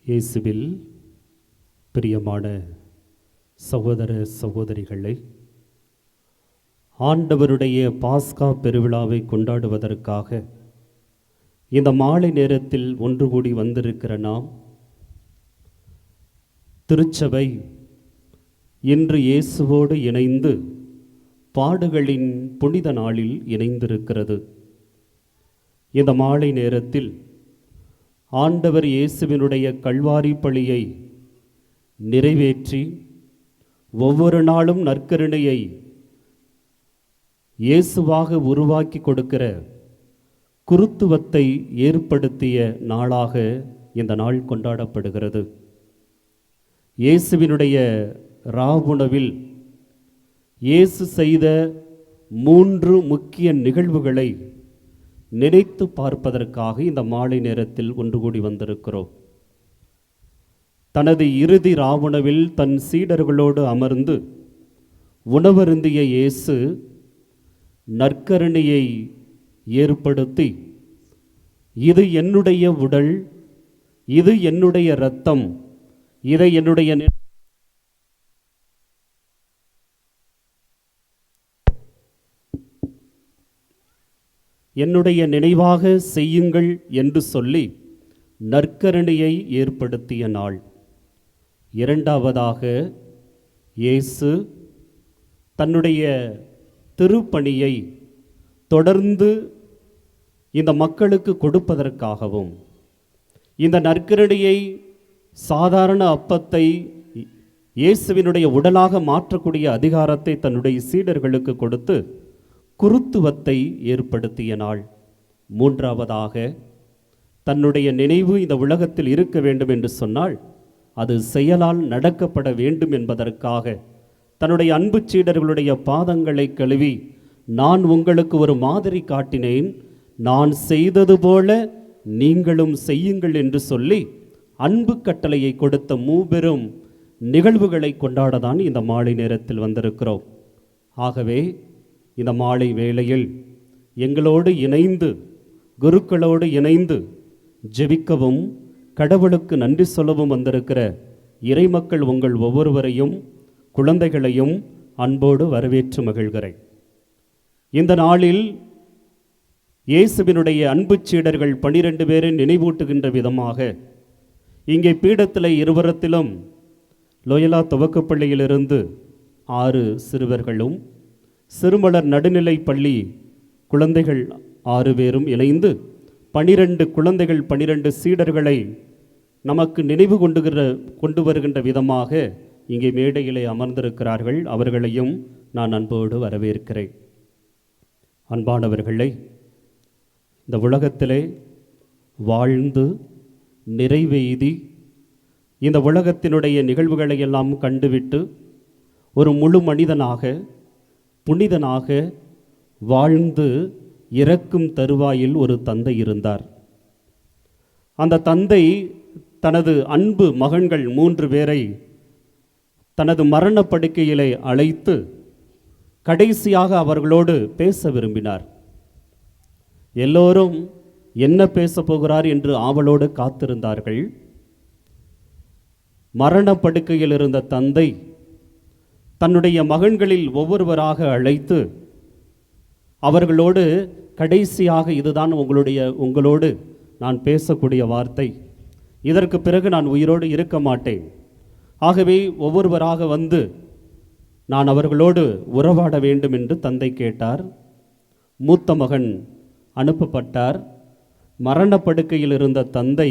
இயேசுவில் பிரியமான சகோதர சகோதரிகளை, ஆண்டவருடைய பாஸ்கா பெருவிழாவை கொண்டாடுவதற்காக இந்த மாலை நேரத்தில் ஒன்று கூடி வந்திருக்கிற நாம், திருச்சபை இன்று இயேசுவோடு இணைந்து பாடுகளின் புனித நாளில் இணைந்திருக்கிறது. இந்த மாலை நேரத்தில் ஆண்டவர் இயேசுவினுடைய கல்வாரி பலியை நிறைவேற்றி ஒவ்வொரு நாளும் நற்கருணையை இயேசுவாக உருவாக்கி கொடுக்கிற குருத்துவத்தை ஏற்படுத்திய நாளாக இந்த நாள் கொண்டாடப்படுகிறது. இயேசுவினுடைய ராவுணவில் இயேசு செய்த 3 முக்கிய நிகழ்வுகளை நினைத்து பார்ப்பதற்காக இந்த மாலை நேரத்தில் ஒன்று கூடி வந்திருக்கிறோம். தனது இறுதி ராவுணவில் தன் சீடர்களோடு அமர்ந்து உணவருந்திய இயேசு நற்கருணையை ஏற்படுத்தி, இது என்னுடைய உடல், இது என்னுடைய இரத்தம், இதை என்னுடைய நினைவாக செய்யுங்கள் என்று சொல்லி நற்கருணையை ஏற்படுத்திய நாள். இரண்டாவதாக, இயேசு தன்னுடைய திருப்பணியை தொடர்ந்து இந்த மக்களுக்கு கொடுப்பதற்காகவும், இந்த நற்கருணையை சாதாரண அப்பத்தை இயேசுவினுடைய உடலாக மாற்றக்கூடிய அதிகாரத்தை தன்னுடைய சீடர்களுக்கு கொடுத்து குருத்துவத்தை ஏற்படுத்திய நாள். மூன்றாவதாக, தன்னுடைய நினைவு இந்த உலகத்தில் இருக்க வேண்டும் என்று சொன்னால் அது செயலால் நடக்கப்பட வேண்டும் என்பதற்காக தன்னுடைய அன்பு சீடர்களுடைய பாதங்களை கழுவி, நான் உங்களுக்கு ஒரு மாதிரி காட்டினேன், நான் செய்தது போல நீங்களும் செய்யுங்கள் என்று சொல்லி அன்பு கட்டளையை கொடுத்த மூபெரும் நிகழ்வுகளை கொண்டாடதான் இந்த மாலை நேரத்தில் வந்திருக்கிறோம். ஆகவே இந்த மாலை வேளையில் எங்களோடு இணைந்து, குருக்களோடு இணைந்து ஜெபிக்கவும் கடவுளுக்கு நன்றி சொல்லவும் வந்திருக்கிற இறைமக்கள் உங்கள் ஒவ்வொருவரையும், குழந்தைகளையும் அன்போடு வரவேற்று மகிழ்கிறேன். இந்த நாளில் இயேசுவினுடைய அன்பு சீடர்கள் 12 பேரை நினைவூட்டுகின்ற விதமாக இங்கே பீடத்தில் இருவரத்திலும் லோயலா துவக்கப்பள்ளியிலிருந்து 6 சிறுவர்களும், சிறுமலர் நடுநிலை பள்ளி குழந்தைகள் 6 பேரும் இணைந்து 12 குழந்தைகள் 12 சீடர்களை நமக்கு நினைவு கொண்டு வருகின்ற விதமாக இங்கே மேடையிலே அமர்ந்திருக்கிறார்கள். அவர்களையும் நான் அன்போடு வரவேற்கிறேன். அன்பானவர்களை, இந்த உலகத்திலே வாழ்ந்து நிறைவெய்தி இந்த உலகத்தினுடைய நிகழ்வுகளை எல்லாம் கண்டுவிட்டு ஒரு முழு மனிதனாக, புனிதனாக வாழ்ந்து இறக்கும் தருவாயில் ஒரு தந்தை இருந்தார். அந்த தந்தை தனது அன்பு மகன்கள் 3 பேரை தனது மரண படுக்கையிலே அழைத்து கடைசியாக அவர்களோடு பேச விரும்பினார். எல்லோரும் என்ன பேச போகிறார் என்று ஆவலோடு காத்திருந்தார்கள். மரண படுக்கையில் இருந்த தந்தை தன்னுடைய மகன்களில் ஒவ்வொருவராக அழைத்து அவர்களோடு கடைசியாக, இதுதான் உங்களோடு நான் பேசக்கூடிய வார்த்தை, இதற்கு பிறகு நான் உயிரோடு இருக்க மாட்டேன். ஆகவே ஒவ்வொருவராக வந்து நான் அவர்களோடு உறவாட வேண்டும் என்று தந்தை கேட்டார். மூத்த மகன் அனுப்பப்பட்டார். மரணப்படுக்கையில் இருந்த தந்தை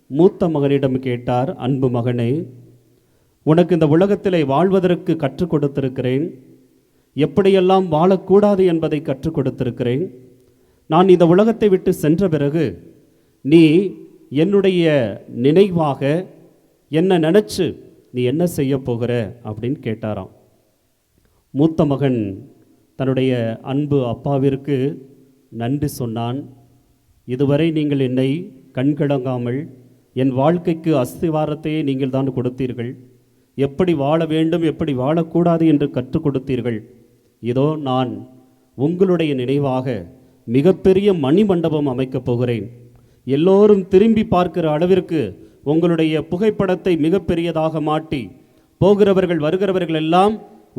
மூத்த மகனிடம் கேட்டார், அன்பு மகனே, உனக்கு இந்த உலகத்திலே வாழ்வதற்கு கற்றுக் கொடுத்திருக்கிறேன், எப்படியெல்லாம் வாழக்கூடாது என்பதை கற்றுக் கொடுத்திருக்கிறேன். நான் இந்த உலகத்தை விட்டு சென்ற பிறகு நீ என்னுடைய நினைவாக என்ன நினச்சி நீ என்ன செய்ய போகிற அப்படின்னு கேட்டாராம். மூத்த மகன் தன்னுடைய அன்பு அப்பாவிற்கு நன்றி சொன்னான். இதுவரை நீங்கள் என்னை கண்கலங்காமல் என் வாழ்க்கைக்கு அஸ்திவாரத்தையே நீங்கள் தான் கொடுத்தீர்கள், எப்படி வாழ வேண்டும் எப்படி வாழக்கூடாது என்று கற்றுக் கொடுத்தீர்கள். இதோ நான் உங்களுடைய நினைவாக மிகப்பெரிய மணிமண்டபம் அமைக்கப் போகிறேன். எல்லோரும் திரும்பி பார்க்கிற அளவிற்கு உங்களுடைய புகைப்படத்தை மிகப்பெரியதாக மாட்டி போகிறவர்கள் வருகிறவர்கள் எல்லாம்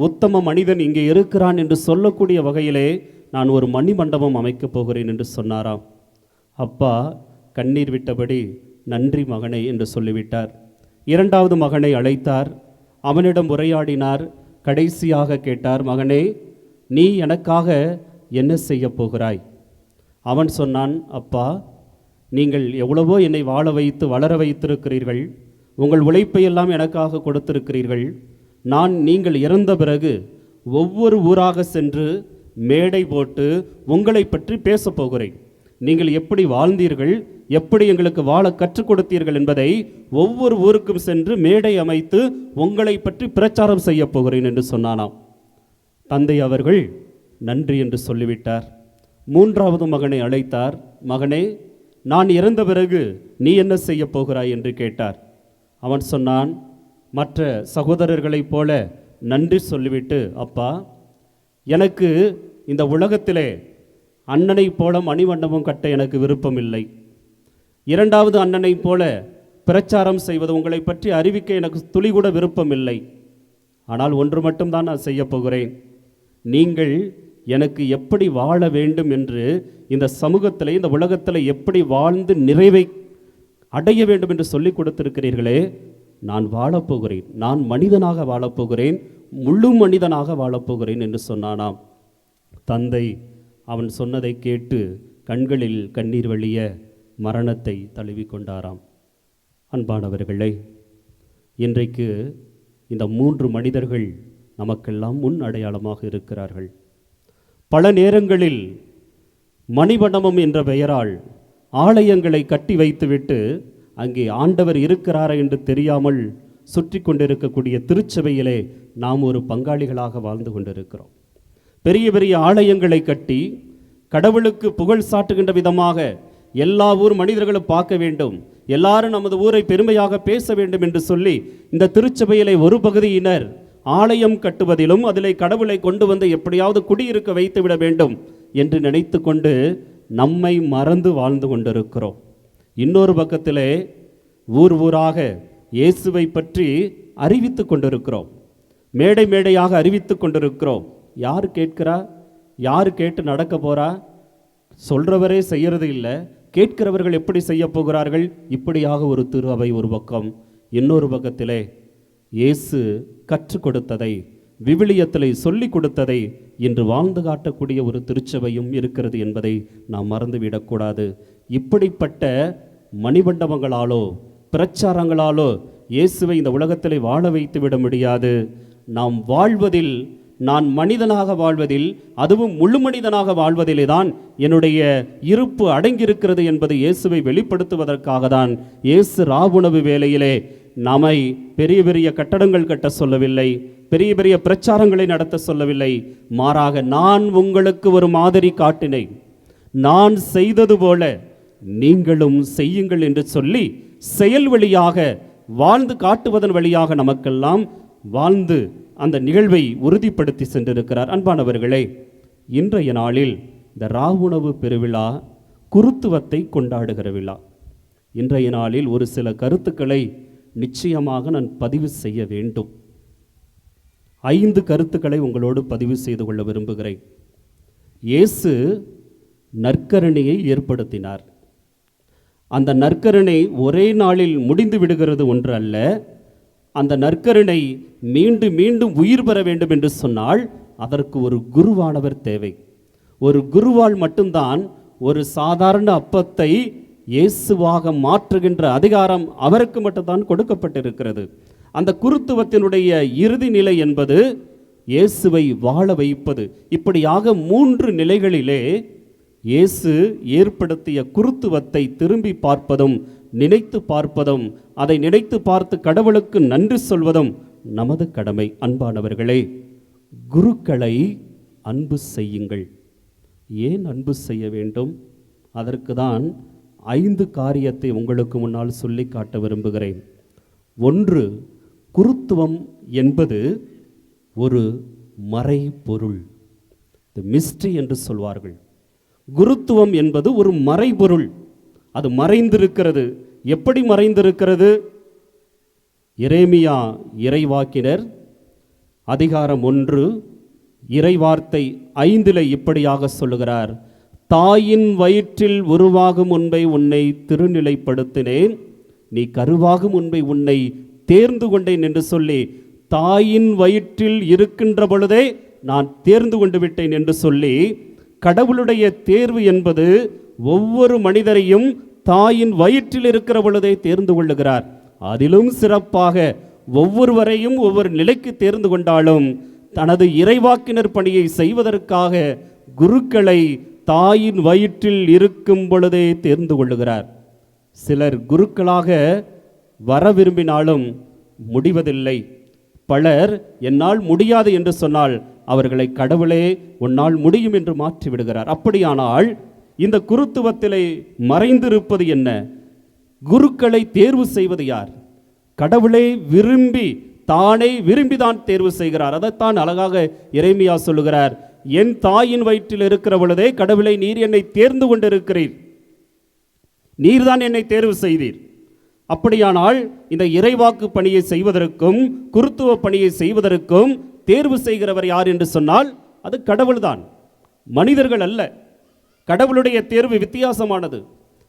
உத்தம மனிதன் இங்கே இருக்கிறான் என்று சொல்லக்கூடிய வகையிலே நான் ஒரு மணிமண்டபம் அமைக்கப் போகிறேன் என்று சொன்னாராம். அப்பா கண்ணீர் விட்டபடி நன்றி மகனே என்று சொல்லிவிட்டார். இரண்டாவது மகனை அழைத்தார். அவனிடம் உரையாடினார். கடைசியாக கேட்டார், மகனே நீ எனக்காக என்ன செய்ய போகிறாய்? அவன் சொன்னான், அப்பா நீங்கள் எவ்வளவோ என்னை வாழ வைத்து வளர வைத்திருக்கிறீர்கள், உங்கள் உழைப்பையெல்லாம் எனக்காக கொடுத்திருக்கிறீர்கள். நீங்கள் இறந்த பிறகு ஒவ்வொரு ஊராக சென்று மேடை போட்டு உங்களை பற்றி பேசப் போகிறேன். நீங்கள் எப்படி வாழ்ந்தீர்கள், எப்படி எங்களுக்கு வாழ கற்றுக் கொடுத்தீர்கள் என்பதை ஒவ்வொரு ஊருக்கும் சென்று மேடை அமைத்து உங்களை பற்றி பிரச்சாரம் செய்ய போகிறேன் என்று சொன்னானாம். தந்தை அவர்கள் நன்றி என்று சொல்லிவிட்டார். மூன்றாவது மகனை அழைத்தார். மகனே நான் இறந்த பிறகு நீ என்ன செய்ய போகிறாய் என்று கேட்டார். அவன் சொன்னான், மற்ற சகோதரர்களைப் போல நன்றி சொல்லிவிட்டு, அப்பா எனக்கு இந்த உலகத்திலே அண்ணனைப் போல மணிமண்டபம் கட்ட எனக்கு விருப்பம் இல்லை. இரண்டாவது அண்ணனைப் போல பிரச்சாரம் செய்வது, உங்களை பற்றி அறிவிக்க எனக்கு துளி கூட விருப்பம் இல்லை. ஆனால் ஒன்று மட்டும்தான் நான் செய்ய போகிறேன். நீங்கள் எனக்கு எப்படி வாழ வேண்டும் என்று இந்த சமூகத்தில் இந்த உலகத்தில் எப்படி வாழ்ந்து நிறைவை அடைய வேண்டும் என்று சொல்லிக் கொடுத்திருக்கிறீர்களே, நான் வாழப்போகிறேன், நான் மனிதனாக வாழப்போகிறேன், முழு மனிதனாக வாழப்போகிறேன் என்று சொன்னானாம். தந்தை அவன் சொன்னதை கேட்டு கண்களில் கண்ணீர் வழிய மரணத்தை தழுவி கொண்டாராம். அன்பானவர்களே, இன்றைக்கு இந்த 3 மனிதர்கள் நமக்கெல்லாம் முன் அடையாளமாக இருக்கிறார்கள். பல நேரங்களில் மணிமண்டபம் என்ற பெயரால் ஆலயங்களை கட்டி வைத்துவிட்டு அங்கே ஆண்டவர் இருக்கிறாரா என்று தெரியாமல் சுற்றி கொண்டிருக்கக்கூடிய திருச்சபையிலே நாம் ஒரு பங்காளிகளாக வாழ்ந்து கொண்டிருக்கிறோம். பெரிய பெரிய ஆலயங்களை கட்டி கடவுளுக்கு புகழ் சாட்டுகின்ற விதமாக எல்லா ஊர் மனிதர்களும் பார்க்க வேண்டும், எல்லாரும் நமது ஊரை பெருமையாக பேச வேண்டும் என்று சொல்லி இந்த திருச்சபையிலே ஒரு பகுதியினர் ஆலயம் கட்டுவதிலும் அதிலே கடவுளை கொண்டு வந்து எப்படியாவது குடியிருக்க வைத்து விட வேண்டும் என்று நினைத்து கொண்டு நம்மை மறந்து வாழ்ந்து கொண்டிருக்கிறோம். இன்னொரு பக்கத்திலே ஊர் ஊராக இயேசுவை பற்றி அறிவித்து கொண்டிருக்கிறோம், மேடை மேடையாக அறிவித்து கொண்டிருக்கிறோம். யார் கேட்கிறா? யார் கேட்டு நடக்க போறா? சொல்றவரே செய்யறது இல்லை, கேட்கிறவர்கள் எப்படி செய்ய போகிறார்கள்? இப்படியாக ஒரு திரு அவை ஒரு பக்கம். இன்னொரு பக்கத்திலே இயேசு கற்றுக் கொடுத்ததை, விவிலியத்திலே சொல்லி கொடுத்ததை இன்று வாழ்ந்து காட்டக்கூடிய ஒரு திருச்சபையும் இருக்கிறது என்பதை நாம் மறந்துவிடக்கூடாது. இப்படிப்பட்ட மணிமண்டபங்களாலோ பிரச்சாரங்களாலோ இயேசுவை இந்த உலகத்திலே வாழ வைத்து விட முடியாது. நாம் வாழ்வதில், நான் மனிதனாக வாழ்வதில், அதுவும் முழு மனிதனாக வாழ்வதிலே தான் என்னுடைய இருப்பு அடங்கியிருக்கிறது என்பதை இயேசுவை வெளிப்படுத்துவதற்காக தான் இயேசு ராவுணவு வேளையிலே நம்மை பெரிய பெரிய கட்டடங்கள் கட்ட சொல்லவில்லை, பெரிய பெரிய பிரச்சாரங்களை நடத்த சொல்லவில்லை. மாறாக நான் உங்களுக்கு ஒரு மாதிரி காட்டினேன், நான் செய்தது போல நீங்களும் செய்யுங்கள் என்று சொல்லி செயல் வழியாக வாழ்ந்து காட்டுவதன் வழியாக நமக்கெல்லாம் வாழ்ந்து அந்த நிகழ்வை உறுதிப்படுத்தி சென்றிருக்கிறார். அன்பானவர்களே, இன்றைய நாளில் இந்த ராவுணவு பெருவிழா குருத்துவத்தை கொண்டாடுகிற விழா. இன்றைய நாளில் ஒரு சில கருத்துக்களை நிச்சயமாக நான் பதிவு செய்ய வேண்டும். 5 கருத்துக்களை உங்களோடு பதிவு செய்து கொள்ள விரும்புகிறேன். இயேசு நற்கருணையை ஏற்படுத்தினார். அந்த நற்கருணை ஒரே நாளில் முடிந்து விடுகிறது ஒன்று அல்ல. அந்த நற்கருணை மீண்டும் மீண்டும் உயிர் பெற வேண்டும் என்று சொன்னால் அதற்கு ஒரு குருவானவர் தேவை. ஒரு குருவால் மட்டும்தான் ஒரு சாதாரண அப்பத்தை இயேசுவாக மாற்றுகின்ற அதிகாரம் அவருக்கு மட்டும்தான் கொடுக்கப்பட்டிருக்கிறது. அந்த குருத்துவத்தினுடைய இறுதி நிலை என்பது இயேசுவை வாழ வைப்பது. இப்படியாக 3 நிலைகளிலே இயேசு ஏற்படுத்திய குருத்துவத்தை திரும்பி பார்ப்பதும், நினைத்து பார்ப்பதும், அதை நினைத்து பார்த்து கடவுளுக்கு நன்றி சொல்வதும் நமது கடமை. அன்பானவர்களே, குருக்களை அன்பு செய்யுங்கள். ஏன் அன்பு செய்ய வேண்டும்? அதற்கு தான் 5 காரியத்தை உங்களுக்கு முன்னால் சொல்லி காட்ட விரும்புகிறேன். 1, குருத்துவம் என்பது ஒரு மறைபொருள், மிஸ்ட்ரி என்று சொல்வார்கள். குருத்துவம் என்பது ஒரு மறைபொருள், அது மறைந்திருக்கிறது, எப்படி மறைந்திருக்கிறது? எரேமியா இறைவாக்கினர் அதிகாரம் 1 இறைவார்த்தை 5 இப்படியாக சொல்லுகிறார்: தாயின் வயிற்றில் உருவாகும் முன்பை உன்னை திருநிலைப்படுத்தினேன், நீ கருவாகும் முன்பை உன்னை தேர்ந்து கொண்டேன் என்று சொல்லி, தாயின் வயிற்றில் இருக்கின்ற பொழுதே நான் தேர்ந்து கொண்டு விட்டேன் என்று சொல்லி, கடவுளுடைய தேர்வு என்பது ஒவ்வொரு மனிதரையும் தாயின் வயிற்றில் இருக்கிற பொழுதே தேர்ந்து கொள்ளுகிறார். அதிலும் சிறப்பாக ஒவ்வொருவரையும் ஒவ்வொரு நிலைக்கு தேர்ந்து கொண்டாலும் தனது இறைவாக்கினர் பணியை செய்வதற்காக குருக்களை தாயின் வயிற்றில் இருக்கும் பொழுதே தேர்ந்து கொள்ளுகிறார். சிலர் குருக்களாக வர விரும்பினாலும் முடிவதில்லை. பலர் என்னால் முடியாது என்று சொன்னால் அவர்களை கடவுளே உன்னால் முடியும் என்று மாற்றி விடுகிறார். அப்படியானால் இந்த குருத்துவத்திலே மறைந்திருப்பது என்ன? குருக்களை தேர்வு செய்வது யார்? கடவுளே விரும்பி, தானே விரும்பிதான் தேர்வு செய்கிறார். அதைத்தான் அழகாக எரேமியா சொல்லுகிறார்: என் தாயின் வயிற்றில் இருக்கிற பொழுதே கடவுளை நீர் என்னை தேர்ந்து கொண்டிருக்கிறீர், நீர்தான் என்னை தேர்வு செய்தீர். அப்படியானால் இந்த இறைவாக்கு பணியை செய்வதற்கும் குருத்துவ பணியை செய்வதற்கும் தேர்வு செய்கிறவர் யார் என்று சொன்னால் அது கடவுள்தான், மனிதர்கள் அல்ல. கடவுளுடைய தேர்வு வித்தியாசமானது.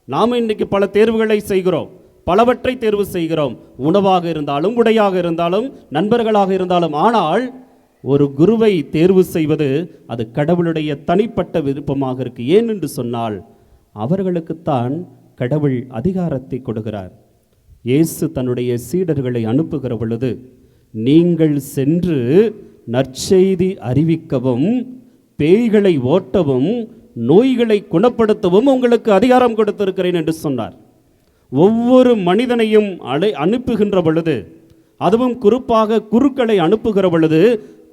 நாம் இன்னைக்கு பல தேர்வுகளை செய்கிறோம், பலவற்றை தேர்வு செய்கிறோம், உணவாக இருந்தாலும் உடையாக இருந்தாலும் நண்பர்களாக இருந்தாலும். ஆனால் ஒரு குருவை தேர்வு செய்வது அது கடவுளுடைய தனிப்பட்ட விருப்பமாக இருக்கு. ஏன் என்று சொன்னால் அவர்களுக்குத்தான் கடவுள் அதிகாரத்தை கொடுக்கிறார். இயேசு தன்னுடைய சீடர்களை அனுப்புகிற பொழுது, நீங்கள் சென்று நற்செய்தி அறிவிக்கவும், பேய்களை ஓட்டவும், நோய்களை குணப்படுத்தவும் உங்களுக்கு அதிகாரம் கொடுத்திருக்கிறேன் என்று சொன்னார். ஒவ்வொரு மனிதனையும் அனுப்புகின்ற பொழுது, அதுவும் குறிப்பாக குருக்களை அனுப்புகிற பொழுது,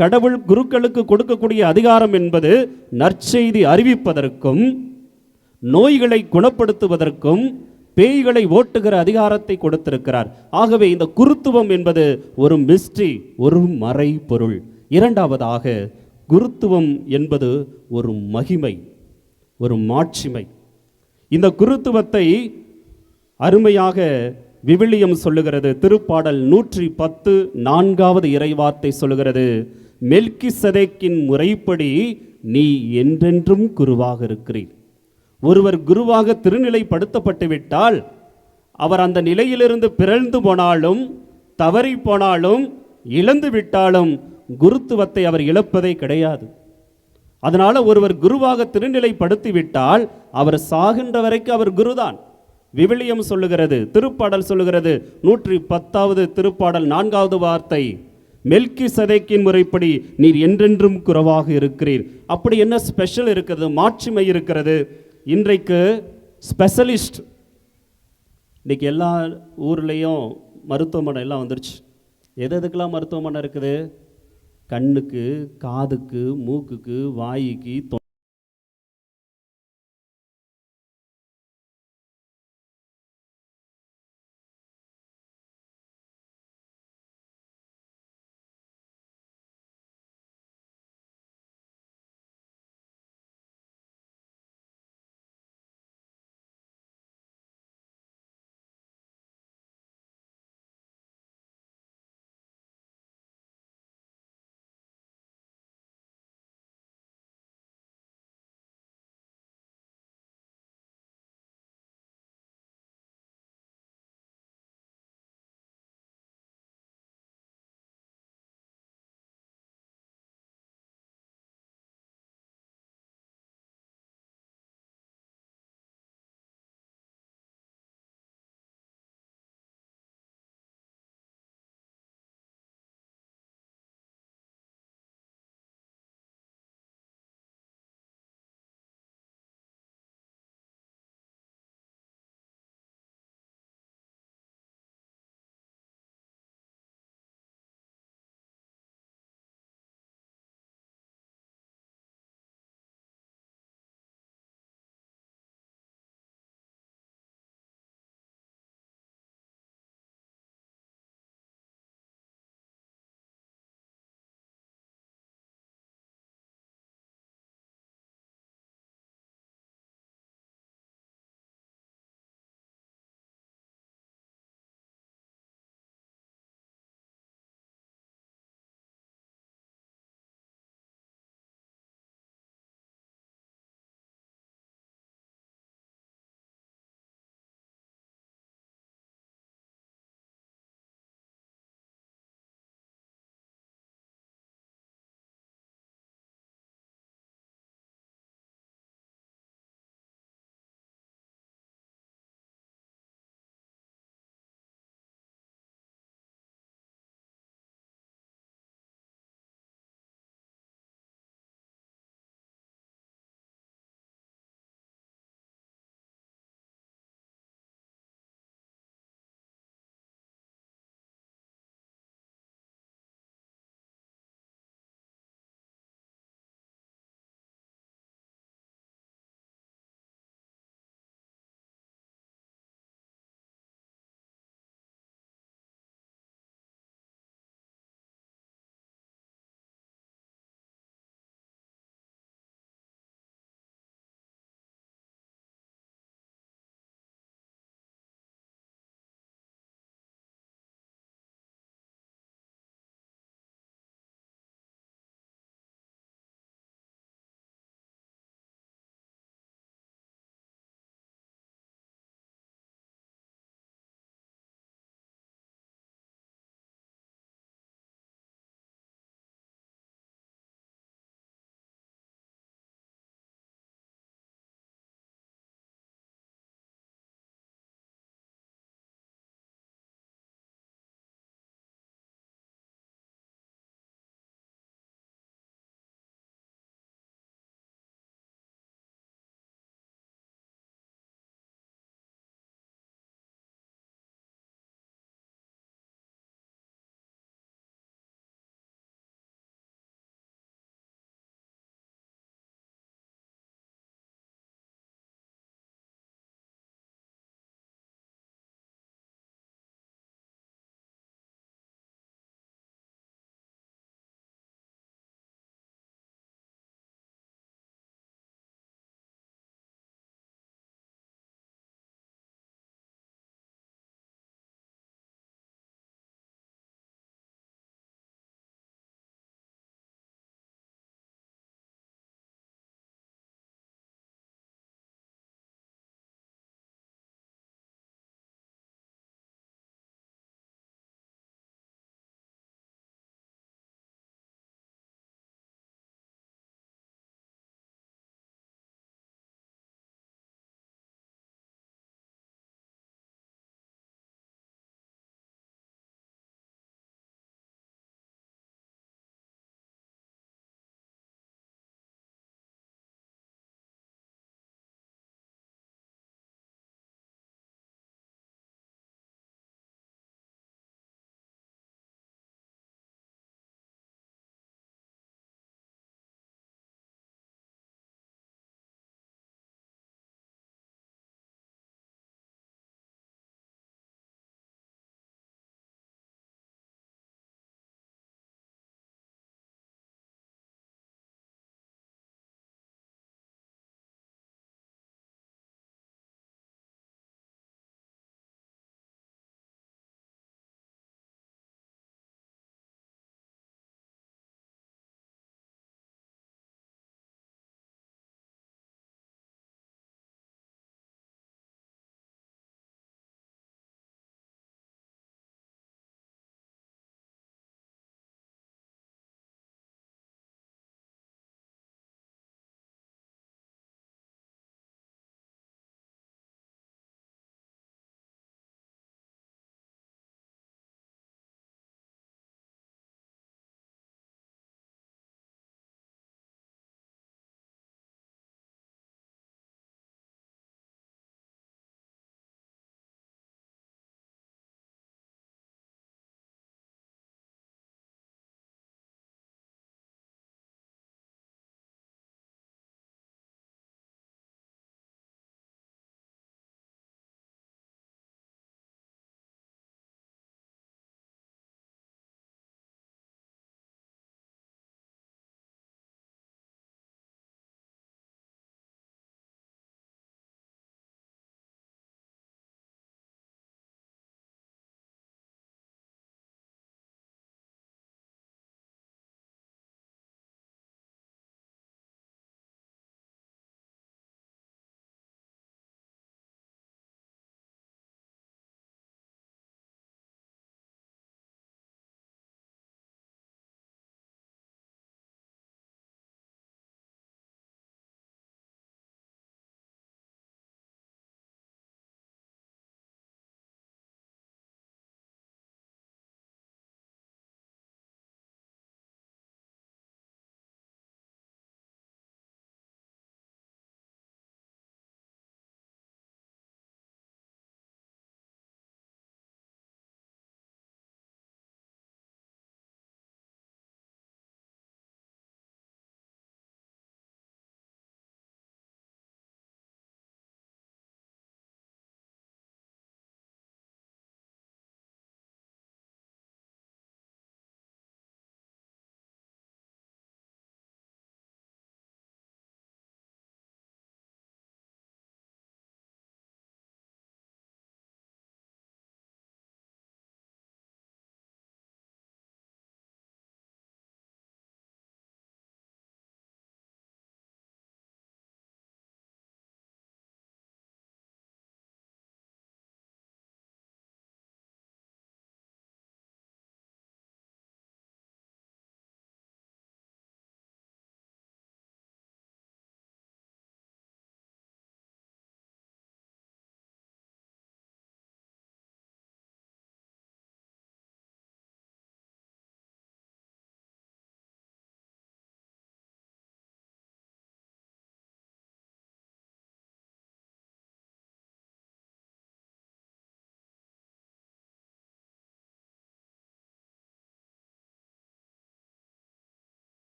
கடவுள் குருக்களுக்கு கொடுக்கக்கூடிய அதிகாரம் என்பது நற்செய்தி அறிவிப்பதற்கும், நோய்களை குணப்படுத்துவதற்கும், பேய்களை ஓட்டுகிற அதிகாரத்தை கொடுத்திருக்கிறார். ஆகவே இந்த குருத்துவம் என்பது ஒரு மிஸ்ட்ரி, ஒரு மறை பொருள். இரண்டாவதாக, குருத்துவம் என்பது ஒரு மகிமை, ஒரு மாட்சிமை. இந்த குருத்துவத்தை அருமையாக விவிலியம் சொல்லுகிறது. திருப்பாடல் 110 4வது இறைவார்த்தை சொல்லுகிறது: மெல்கிசதேக்கின் முறைப்படி நீ என்றென்றும் குருவாக இருக்கிறீர். ஒருவர் குருவாக திருநிலைப்படுத்தப்பட்டு விட்டால் அவர் அந்த நிலையிலிருந்து பிறழ்ந்து போனாலும், தவறி போனாலும், இழந்து விட்டாலும் குருத்துவத்தை அவர் இழப்பதே கிடையாது. அதனால ஒருவர் குருவாக திருநிலைப்படுத்தி விட்டால் அவர் சாகின்ற வரைக்கும் அவர் குருதான். விவிலியம் சொல்லுகிறது, திருப்பாடல் சொல்லுகிறது, 110வது திருப்பாடல் 4வது வார்த்தை: மெல்கிசதேக்கின் முறைப்படி நீர் என்றென்றும் குருவாக இருக்கிறீர். அப்படி என்ன ஸ்பெஷல் இருக்கிறது, மாட்சிமை இருக்கிறது? இன்றைக்கு ஸ்பெஷலிஸ்ட், இன்றைக்கி எல்லா ஊர்லேயும் மருத்துவமனை எல்லாம் வந்துருச்சு. எதுக்கெல்லாம் மருத்துவமனை இருக்குது? கண்ணுக்கு, காதுக்கு, மூக்குக்கு, வாய்க்கு,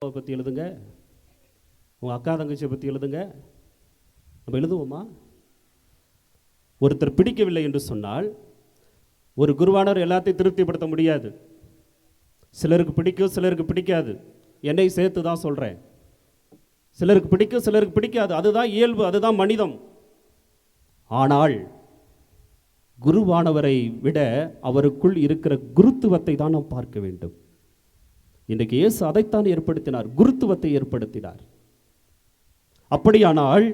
பற்றி எழுதுங்க, உங்கள் அக்கா தங்கச்சியை பற்றி எழுதுங்க. நம்ம எழுதுவோமா? ஒருத்தர் பிடிக்கவில்லை என்று சொன்னால் ஒரு குருவானவர் எல்லாத்தையும் திருப்திப்படுத்த முடியாது. சிலருக்கு பிடிக்கும், சிலருக்கு பிடிக்காது. என்னை சேர்த்து தான் சொல்கிறேன். சிலருக்கு பிடிக்கும், சிலருக்கு பிடிக்காது. அதுதான் இயல்பு, அதுதான் மனிதம். ஆனால் குருவானவரை விட அவருக்குள் இருக்கிற குருத்துவத்தை தான் நாம் பார்க்க வேண்டும். இன்றைக்கு இயேசு அதைத்தான் ஏற்படுத்தினார், குருத்துவத்தை ஏற்படுத்தினார். அப்படியானால்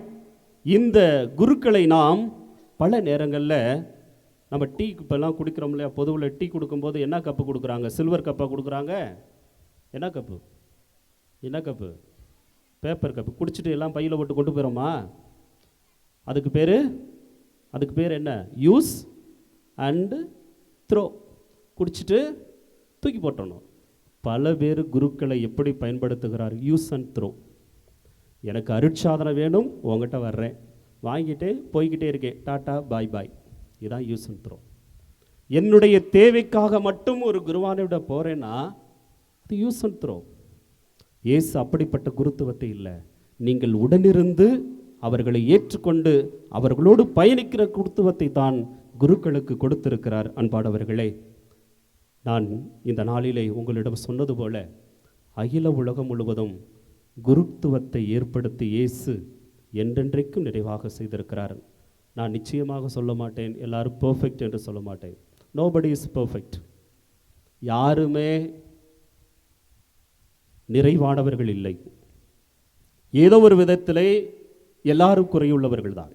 இந்த குருக்களை நாம் பல நேரங்களில் நம்ம டீ இப்பெல்லாம் குடிக்கிறோம் இல்லையா, பொதுவில் டீ கொடுக்கும்போது என்ன கப்பு கொடுக்குறாங்க? சில்வர் கப்பாக கொடுக்குறாங்க. என்ன கப்பு? என்ன கப்பு? Paper cup. குடிச்சிட்டு எல்லாம் பையில் போட்டு கொண்டு போயிடுறோமா? அதுக்கு பேர் என்ன? Use and throw. குடிச்சிட்டு தூக்கி போட்டணும். பல பேர் குருக்களை எப்படி பயன்படுத்துகிறார்? Use and throw. எனக்கு அருட்சாதனை வேணும், உங்ககிட்ட வர்றேன், வாங்கிட்டு போய்கிட்டே இருக்கேன், டாட்டா பாய் பாய். இதுதான் யூஸ் அண்ட் த்ரோ. என்னுடைய தேவைக்காக மட்டும் ஒரு குருவானோட போகிறேன்னா அது யூஸ் அண்ட் த்ரோ. இயேசு அப்படிப்பட்ட குருத்துவத்தை இல்லை. நீங்கள் உடனிருந்து அவர்களை ஏற்றுக்கொண்டு அவர்களோடு பயணிக்கிற குருத்துவத்தை தான் குருக்களுக்கு கொடுத்திருக்கிறார். அன்பானவர்களே, நான் இந்த நாளிலே உங்களிடம் சொன்னது போல அகில உலகம் முழுவதும் குருத்துவத்தை ஏற்படுத்தி இயேசு என்றென்றைக்கும் நிறைவாக செய்திருக்கிறார். நான் நிச்சயமாக சொல்ல மாட்டேன் எல்லாரும் பெர்ஃபெக்ட் என்று சொல்ல மாட்டேன். Nobody is perfect. யாருமே நிறைவானவர்கள் இல்லை. ஏதோ ஒரு விதத்திலே எல்லாரும் குறையுள்ளவர்கள் தான்.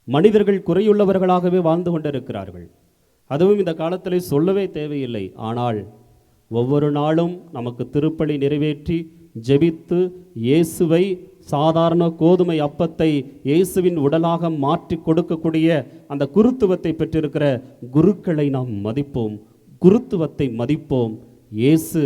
மனிதர்கள் குறையுள்ளவர்களாகவே வாழ்ந்து கொண்டிருக்கிறார்கள். அதுவும் இந்த காலத்திலே சொல்லவே தேவையில்லை. ஆனால் ஒவ்வொரு நாளும் நமக்கு திருப்பலி நிறைவேற்றி ஜெபித்து இயேசுவை சாதாரண கோதுமை அப்பத்தை இயேசுவின் உடலாக மாற்றி கொடுக்கக்கூடிய அந்த குருத்துவத்தை பெற்றிருக்கிற குருக்களை நாம் மதிப்போம், குருத்துவத்தை மதிப்போம். இயேசு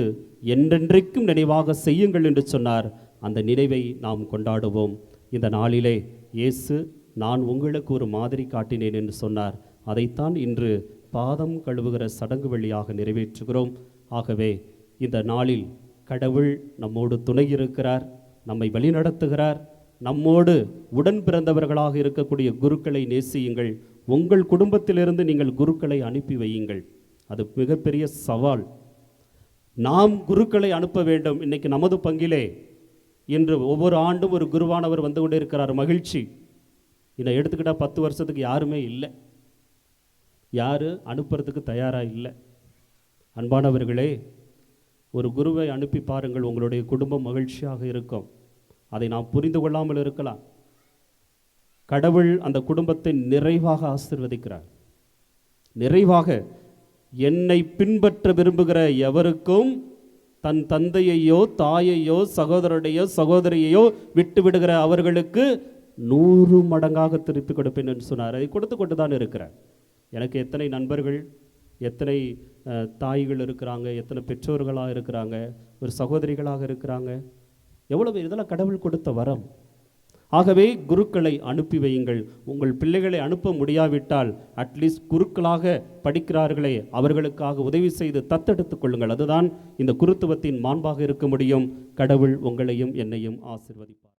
என்றென்றைக்கும் நினைவாக செய்யுங்கள் என்று சொன்னார். அந்த நினைவை நாம் கொண்டாடுவோம். இந்த நாளிலே இயேசு நான் உங்களுக்கு ஒரு மாதிரி காட்டினேன் என்று சொன்னார். அதைத்தான் இன்று பாதம் கழுவுகிற சடங்கு வழியாக நிறைவேற்றுகிறோம். ஆகவே இந்த நாளில் கடவுள் நம்மோடு துணை இருக்கிறார், நம்மை வழிநடத்துகிறார். நம்மோடு உடன் பிறந்தவர்களாக இருக்கக்கூடிய குருக்களை நேசியுங்கள். உங்கள் குடும்பத்திலிருந்து நீங்கள் குருக்களை அனுப்பி வையுங்கள். அது மிகப்பெரிய சவால். நாம் குருக்களை அனுப்ப வேண்டும். இன்னைக்கு நமது பங்கிலே இன்று ஒவ்வொரு ஆண்டும் ஒரு குருவானவர் வந்து கொண்டே இருக்கிறார். மகிழ்ச்சி. இதை எடுத்துக்கிட்டால் 10 வருஷத்துக்கு யாருமே இல்லை, யார் அனுப்புறதுக்கு தயாராக இல்லை. அன்பானவர்களே, ஒரு குருவை அனுப்பி பாருங்கள், உங்களுடைய குடும்பம் மகிழ்ச்சியாக இருக்கும். அதை நாம் புரிந்து கொள்ளாமல் இருக்கலாம். கடவுள் அந்த குடும்பத்தை நிறைவாக ஆசீர்வதிக்கிறார். நிறைவாக. என்னை பின்பற்ற விரும்புகிற எவருக்கும் தன் தந்தையையோ தாயையோ சகோதரனையோ சகோதரியையோ விட்டு விடுகிற அவர்களுக்கு 100 மடங்காக திருப்பி கொடுப்பேன் என்று சொன்னார். அதை கொடுத்து கொண்டு தான் இருக்கிறார். எனக்கு எத்தனை நண்பர்கள், எத்தனை தாய்கள் இருக்கிறாங்க, எத்தனை பெற்றோர்களாக இருக்கிறாங்க, ஒரு சகோதரிகளாக இருக்கிறாங்க. எவ்வளவு இதெல்லாம் கடவுள் கொடுத்த வரம். ஆகவே குருக்களை அனுப்பி வையுங்கள். உங்கள் பிள்ளைகளை அனுப்ப முடியாவிட்டால் அட்லீஸ்ட் குருக்களாக படிக்கிறார்களே அவர்களுக்காக உதவி செய்து தத்தெடுத்துக் கொள்ளுங்கள். அதுதான் இந்த குருத்துவத்தின் மாண்பாக இருக்க முடியும். கடவுள் உங்களையும் என்னையும் ஆசீர்வதிப்பார்.